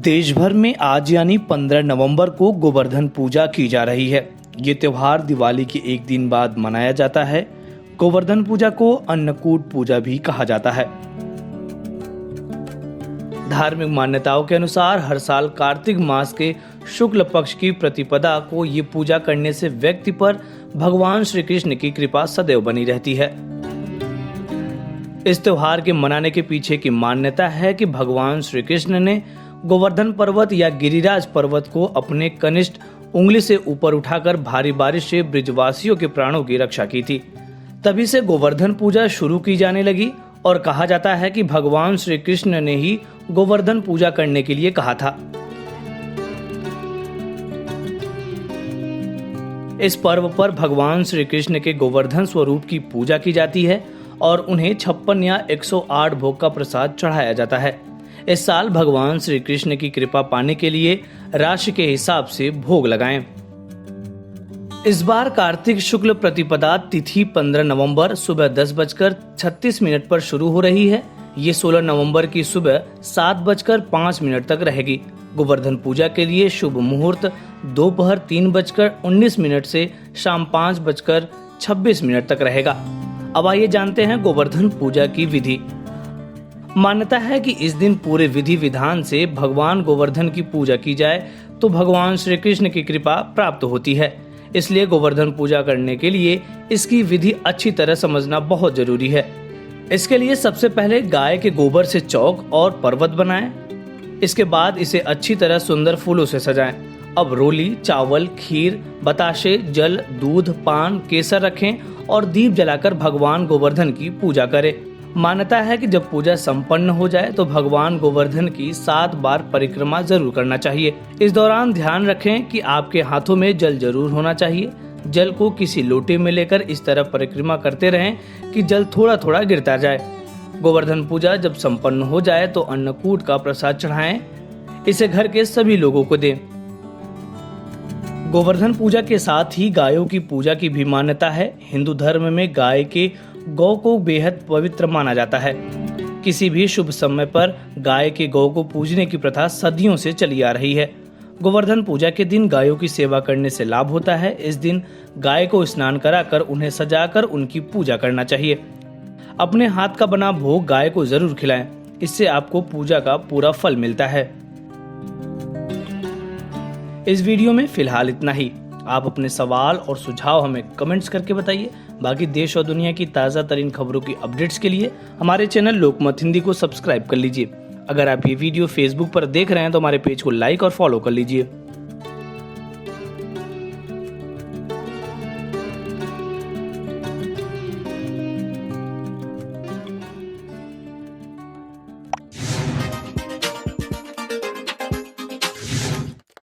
देश भर में आज यानी 15 नवंबर को गोवर्धन पूजा की जा रही है। ये त्योहार दिवाली के एक दिन बाद मनाया जाता है। गोवर्धन पूजा को अन्नकूट पूजा भी कहा जाता है। धार्मिक मान्यताओं के अनुसार हर साल कार्तिक मास के शुक्ल पक्ष की प्रतिपदा को ये पूजा करने से व्यक्ति पर भगवान श्री कृष्ण की कृपा सदैव बनी रहती है। इस त्योहार के मनाने के पीछे की मान्यता है कि भगवान श्री कृष्ण ने गोवर्धन पर्वत या गिरिराज पर्वत को अपने कनिष्ठ उंगली से ऊपर उठाकर भारी बारिश से ब्रिजवासियों के प्राणों की रक्षा की थी। तभी से गोवर्धन पूजा शुरू की जाने लगी और कहा जाता है कि भगवान श्री कृष्ण ने ही गोवर्धन पूजा करने के लिए कहा था। इस पर्व पर भगवान श्री कृष्ण के गोवर्धन स्वरूप की पूजा की जाती है और उन्हें 56 या 108 भोग का प्रसाद चढ़ाया जाता है। इस साल भगवान श्री कृष्ण की कृपा पाने के लिए राशि के हिसाब से भोग लगाएं। इस बार कार्तिक शुक्ल प्रतिपदा तिथि 15 नवंबर सुबह 10:36 पर शुरू हो रही है। ये 16 नवंबर की सुबह 7:05 तक रहेगी। गोवर्धन पूजा के लिए शुभ मुहूर्त दोपहर 3:19 से शाम 5:26 तक रहेगा। अब आइए जानते हैं गोवर्धन पूजा की विधि। मान्यता है कि इस दिन पूरे विधि विधान से भगवान गोवर्धन की पूजा की जाए तो भगवान श्री कृष्ण की कृपा प्राप्त होती है। इसलिए गोवर्धन पूजा करने के लिए इसकी विधि अच्छी तरह समझना बहुत जरूरी है। इसके लिए सबसे पहले गाय के गोबर से चौक और पर्वत बनाएं। इसके बाद इसे अच्छी तरह सुंदर फूलों से सजाएं। अब रोली, चावल, खीर, बताशे, जल, दूध, पान, केसर रखें और दीप जलाकर भगवान गोवर्धन की पूजा करें। मान्यता है कि जब पूजा संपन्न हो जाए तो भगवान गोवर्धन की 7 बार परिक्रमा जरूर करना चाहिए। इस दौरान ध्यान रखें कि आपके हाथों में जल जरूर होना चाहिए। जल को किसी लोटे में लेकर इस तरह परिक्रमा करते रहें कि जल थोड़ा थोड़ा गिरता जाए। गोवर्धन पूजा जब संपन्न हो जाए तो अन्नकूट का प्रसाद चढ़ाएं। इसे घर के सभी लोगों को दें। गोवर्धन पूजा के साथ ही गायों की पूजा की भी मान्यता है। हिंदू धर्म में गाय के गौ को बेहद पवित्र माना जाता है। किसी भी शुभ समय पर गाय के गौ को पूजने की प्रथा सदियों से चली आ रही है। गोवर्धन पूजा के दिन गायों की सेवा करने से लाभ होता है। इस दिन गाय को स्नान कराकर उन्हें सजाकर उनकी पूजा करना चाहिए। अपने हाथ का बना भोग गाय को जरूर खिलाएं। इससे आपको पूजा का पूरा फल मिलता है। इस वीडियो में फिलहाल इतना ही। आप अपने सवाल और सुझाव हमें कमेंट्स करके बताइए। बाकी देश और दुनिया की ताज़ा तरीन खबरों की अपडेट्स के लिए हमारे चैनल लोकमत हिंदी को सब्सक्राइब कर लीजिए। अगर आप ये वीडियो फेसबुक पर देख रहे हैं तो हमारे पेज को लाइक और फॉलो कर लीजिए।